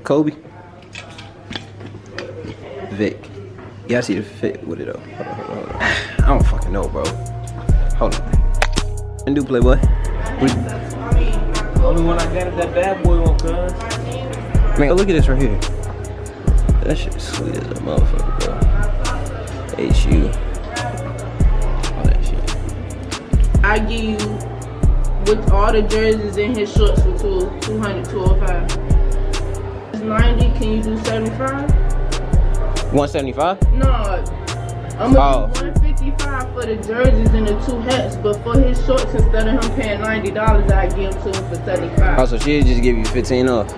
Kobe. Vic. Yeah, I see the fit with it though. Hold on. I don't fucking know, bro. Hold on. And do Playboy. The only one I got is that bad boy one, cuz. Man, look at this right here. That shit sweet as a motherfucker, bro. HU. All that shit. I give you with all the jerseys and his shorts for 200, 205. It's 90, can you do 75? 175? No, I'm gonna do 155 for the jerseys and the 2 hats, but for his shorts, instead of him paying $90, I give him to him for 75. Oh, so she'll just give you 15 off.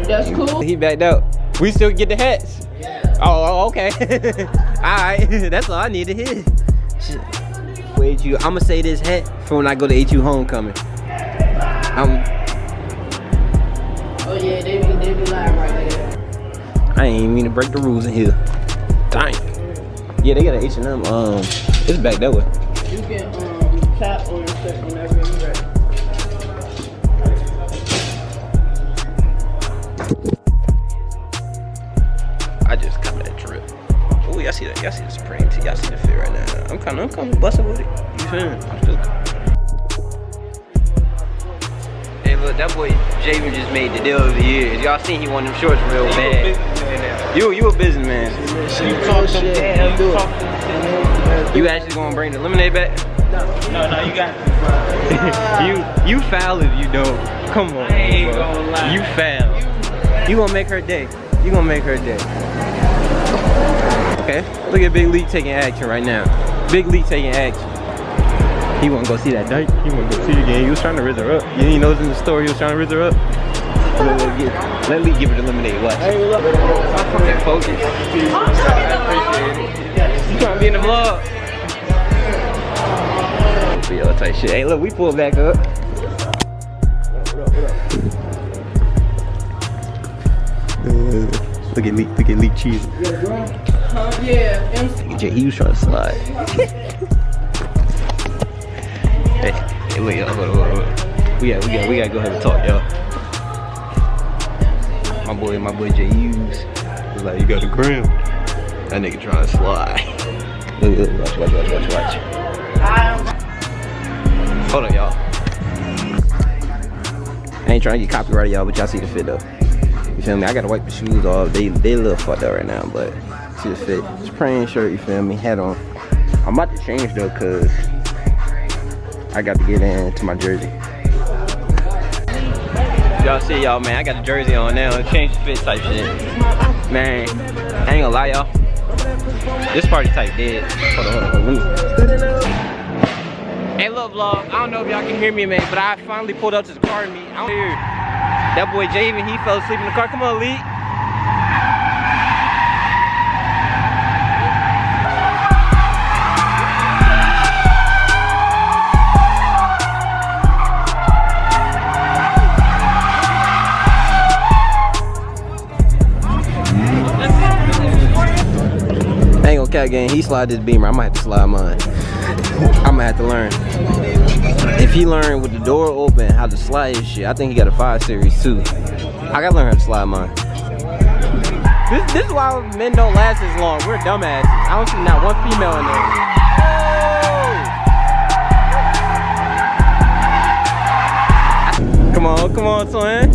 That's cool. He backed out. We still get the hats. Yeah. Oh, okay. Alright, that's all I need to hear. Shit. Wait, I'ma say this hat for when I go to HU homecoming. Oh yeah, they be live right there. I ain't even mean to break the rules in here. Dang. Yeah, they got an H&M. It's back that way. You can tap on your shirt whenever you're ready. I just caught that drip. Oh, y'all see that? Y'all see the Supreme tee? Y'all see the fit right now? I'm kind of busting with it. You feel me? Hey, look, that boy Javen just made the deal of the year. Y'all seen he won them shorts real bad. You a businessman. You talk some damn, you talk some shit. You actually gonna bring the lemonade back? No, you got You foul if you don't. Come on, I ain't gonna lie. You foul. You gonna make her day. You gonna make her day. Okay, look at Big League taking action right now. Big League taking action. He wanna go see that dyke. He wanna go see the game. He was trying to rizz her up. You know in the store he was trying to rizz her up. Let Lee give her the lemonade. Watch. Okay, focus. I appreciate it. You trying to be in the vlog? Yo, type shit. Hey, look, we pulled back up. Look at Leak cheese. Yeah. He was trying to slide. hey, wait, hold on. We gotta go ahead and talk, y'all. My boy J Hughes was like, you got a gram. That nigga trying to slide. Look, watch. Hold on, y'all. I ain't trying to get copyrighted, y'all, but y'all see the fit though. You feel me? I gotta wipe the shoes off. They a little fucked up right now, but see the fit. Supreme shirt, you feel me? Hat on. I'm about to change though, cause I got to get into my jersey. Y'all see y'all, man, I got the jersey on now. Change the fit type shit. Man, I ain't gonna lie, y'all. This party type dead. Hold on. Hey, look, vlog. I don't know if y'all can hear me, man, but I finally pulled up to the car and me. I don't hear that boy Javen. He fell asleep in the car. Come on, Lee. Cat game, he slide this Beamer. I might have to slide mine. I might have to learn. If he learned with the door open how to slide his shit, I think he got a 5 Series too. I gotta learn how to slide mine. This is why men don't last as long. We're dumbasses. I don't see not one female in there. Come on, son.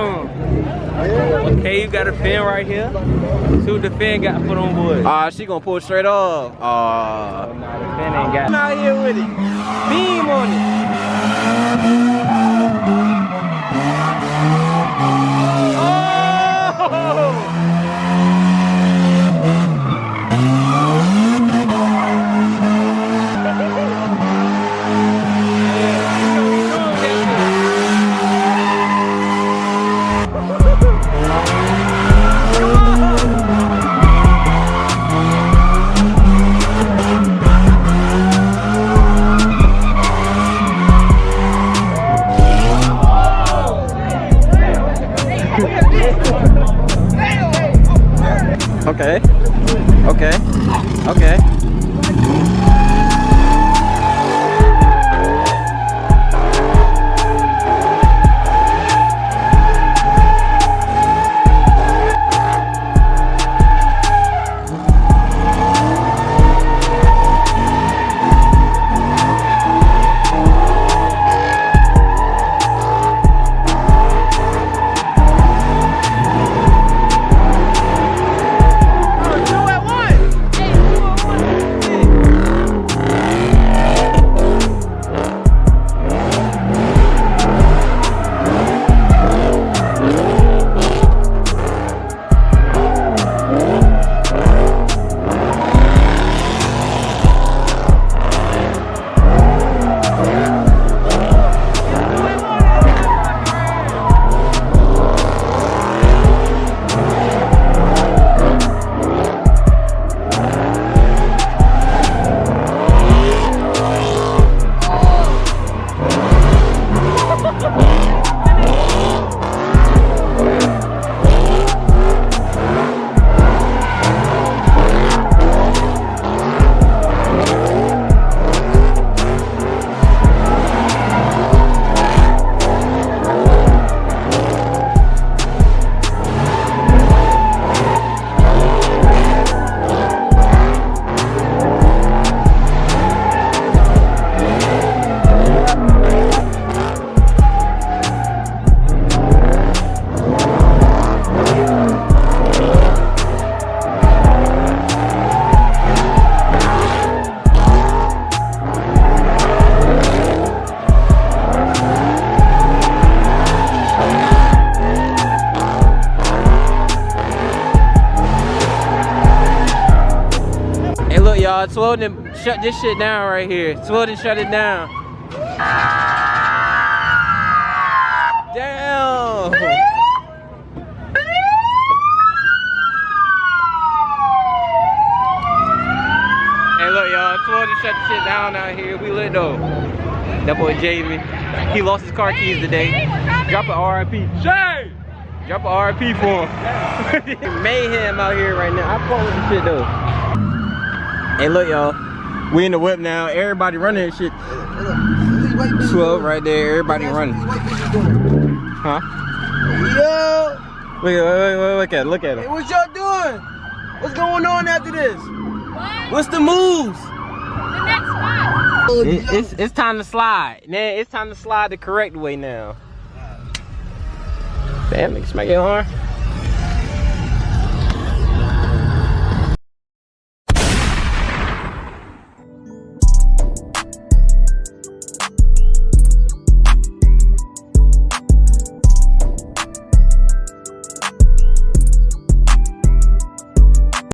Damn. Okay, you got a fin right here. See what the fin got put on board. She gonna pull straight off. Nah, the fin ain't got. I'm out here with it. Beam on it. Okay. Okay. Okay. Y'all, Swoden done shut this shit down right here. Swoden shut it down. Damn. Hey, look, y'all, Swoden shut the shit down out here. We lit though. That boy Jamie, he lost his car keys today. Drop an RIP. Shay! Drop an RIP for him. Mayhem out here right now. I fuck with the shit though. Hey, look, y'all. We in the whip now. Everybody running and shit. 12 right there. Everybody running. Huh? Yo! Look at it. Look at it. Hey, what y'all doing? What's going on after this? What? What's the moves? The next spot. It's time to slide. Man, it's time to slide the correct way now. Damn, nigga, smack your arm.